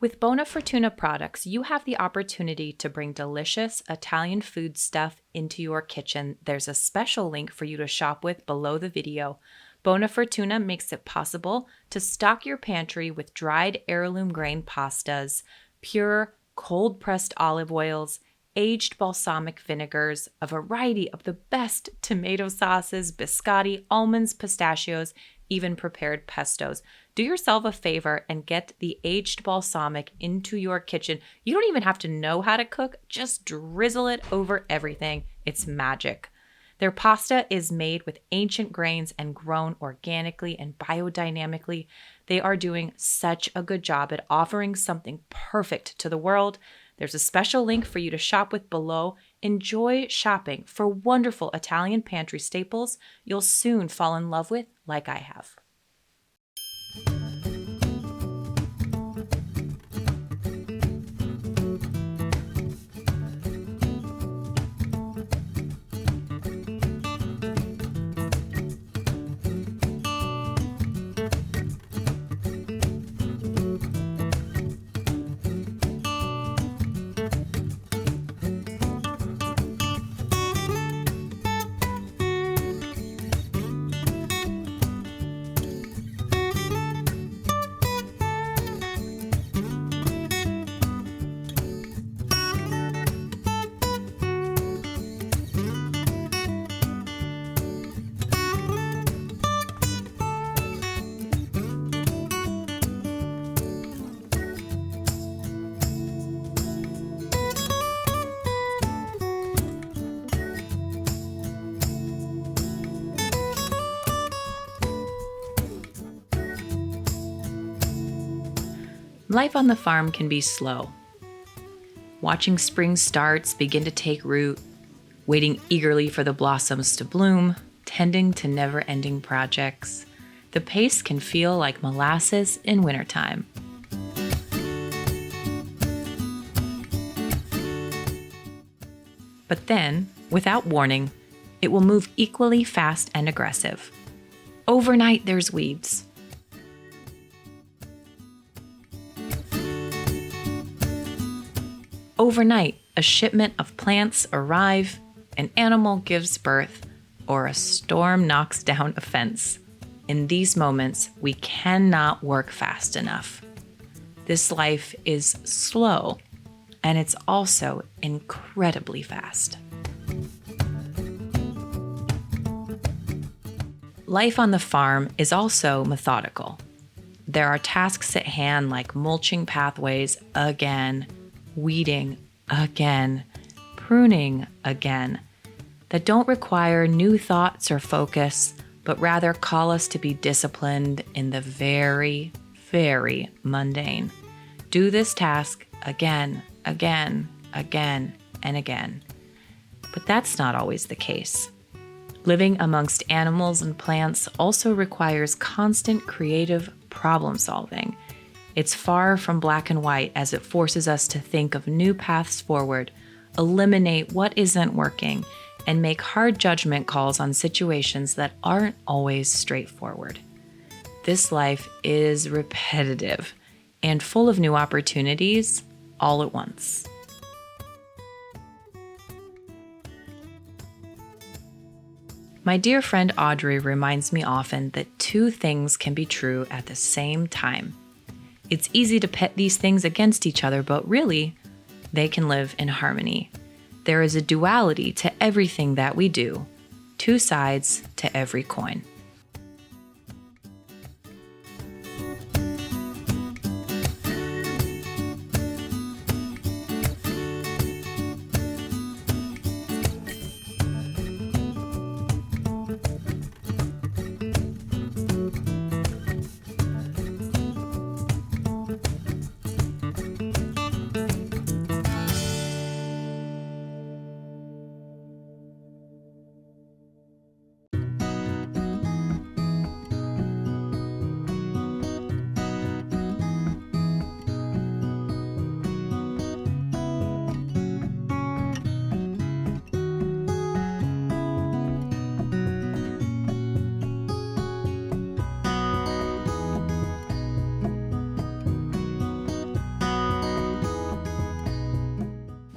With Bona Fortuna products, you have the opportunity to bring delicious Italian food stuff into your kitchen. There's a special link for you to shop with below the video. Bona Fortuna makes it possible to stock your pantry with dried heirloom grain pastas, pure cold-pressed olive oils, aged balsamic vinegars, a variety of the best tomato sauces, biscotti, almonds, pistachios, even prepared pestos. Do yourself a favor and get the aged balsamic into your kitchen. You don't even have to know how to cook, just drizzle it over everything. It's magic. Their pasta is made with ancient grains and grown organically and biodynamically. They are doing such a good job at offering something perfect to the world. There's a special link for you to shop with below. Enjoy shopping for wonderful Italian pantry staples you'll soon fall in love with, like I have. Life on the farm can be slow. Watching spring starts begin to take root, waiting eagerly for the blossoms to bloom, tending to never-ending projects. The pace can feel like molasses in wintertime. But then, without warning, it will move equally fast and aggressive. Overnight, there's weeds. Overnight, a shipment of plants arrive, an animal gives birth, or a storm knocks down a fence. In these moments, we cannot work fast enough. This life is slow, and it's also incredibly fast. Life on the farm is also methodical. There are tasks at hand like mulching pathways again, weeding again, pruning again, that don't require new thoughts or focus, but rather call us to be disciplined in the very, very mundane. Do this task again, again, again, and again. But that's not always the case. Living amongst animals and plants also requires constant creative problem solving. It's far from black and white as it forces us to think of new paths forward, eliminate what isn't working, and make hard judgment calls on situations that aren't always straightforward. This life is repetitive and full of new opportunities all at once. My dear friend Audrey reminds me often that two things can be true at the same time. It's easy to pit these things against each other, but really, they can live in harmony. There is a duality to everything that we do, two sides to every coin.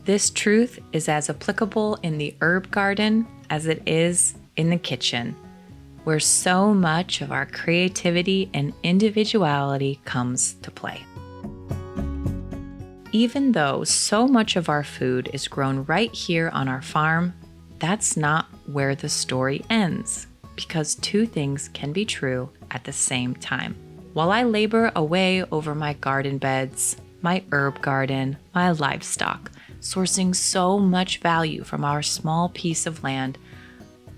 This truth is as applicable in the herb garden as it is in the kitchen, where so much of our creativity and individuality comes to play. Even though so much of our food is grown right here on our farm, that's not where the story ends, because two things can be true at the same time. While I labor away over my garden beds, my herb garden, my livestock, sourcing so much value from our small piece of land,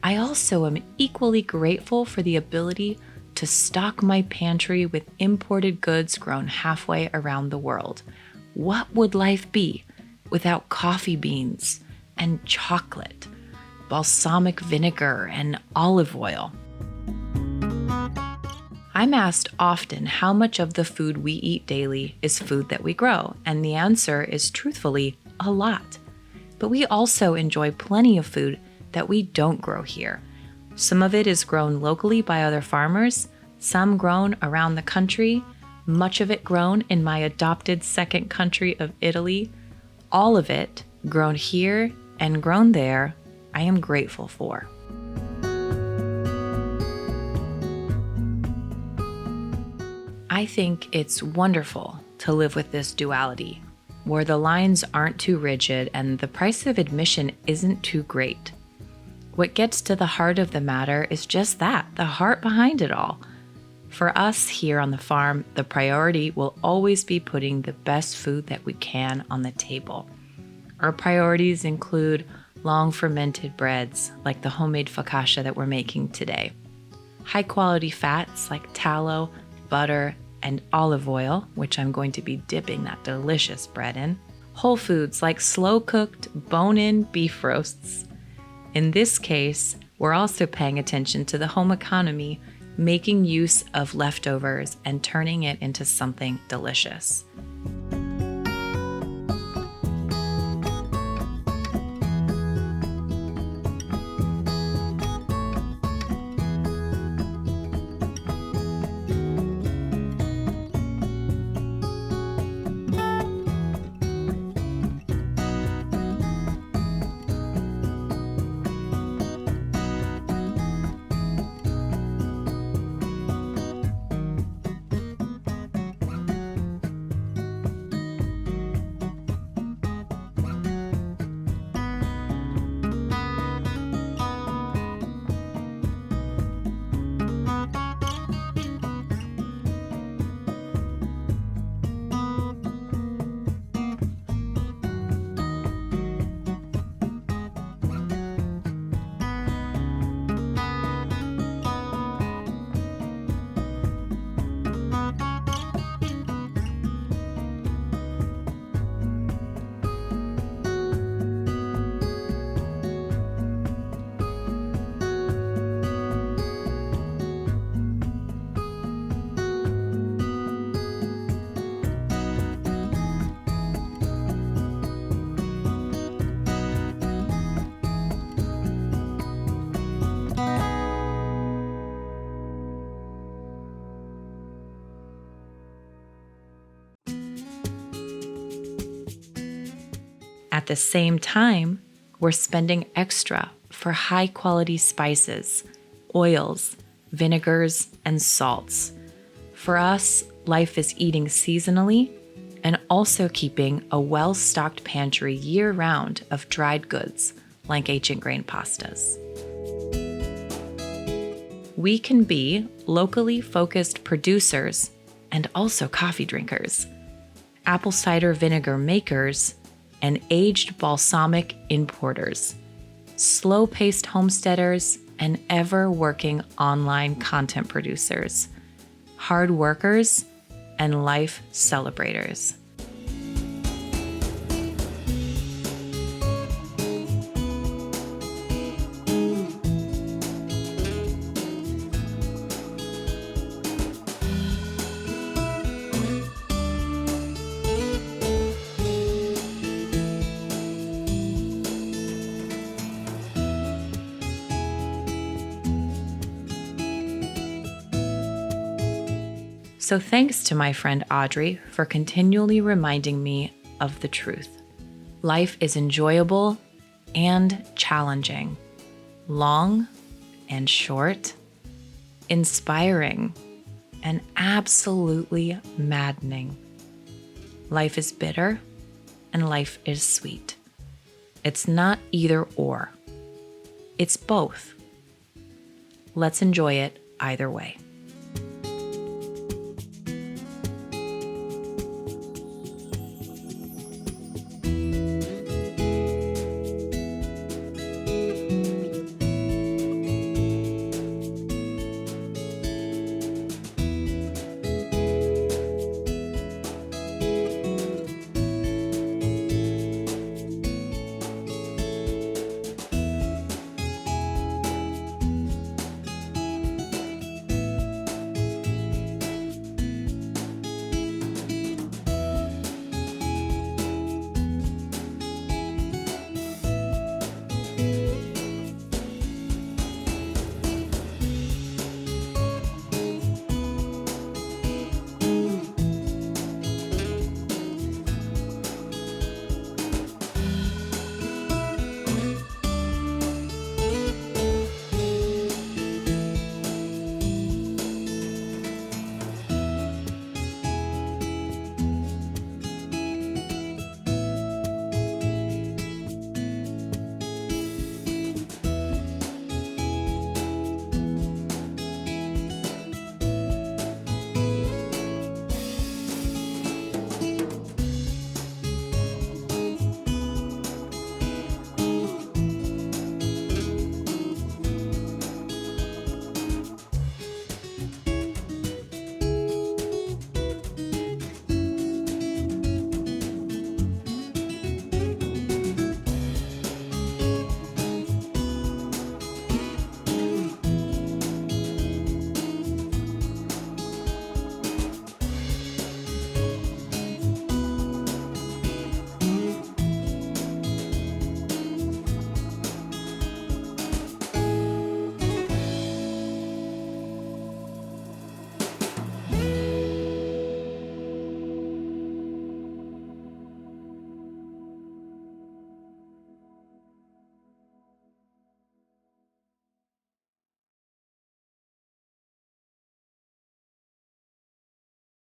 I also am equally grateful for the ability to stock my pantry with imported goods grown halfway around the world. What would life be without coffee beans and chocolate, balsamic vinegar and olive oil? I'm asked often how much of the food we eat daily is food that we grow, and the answer is truthfully a lot. But we also enjoy plenty of food that we don't grow here. Some of it is grown locally by other farmers, some grown around the country, much of it grown in my adopted second country of Italy. All of it grown here and grown there, I am grateful for. I think it's wonderful to live with this duality, where the lines aren't too rigid and the price of admission isn't too great. What gets to the heart of the matter is just that, the heart behind it all. For us here on the farm, the priority will always be putting the best food that we can on the table. Our priorities include long fermented breads, like the homemade focaccia that we're making today, high quality fats like tallow, butter, and olive oil, which I'm going to be dipping that delicious bread in, whole foods like slow-cooked, bone-in beef roasts. In this case, we're also paying attention to the home economy, making use of leftovers and turning it into something delicious. At the same time, we're spending extra for high-quality spices, oils, vinegars, and salts. For us, life is eating seasonally and also keeping a well-stocked pantry year-round of dried goods like ancient grain pastas. We can be locally focused producers and also coffee drinkers, apple cider vinegar makers, and aged balsamic importers, slow-paced homesteaders, and ever-working online content producers, hard workers, and life celebrators. So thanks to my friend Audrey for continually reminding me of the truth. Life is enjoyable and challenging, long and short, inspiring and absolutely maddening. Life is bitter and life is sweet. It's not either or. It's both. Let's enjoy it either way.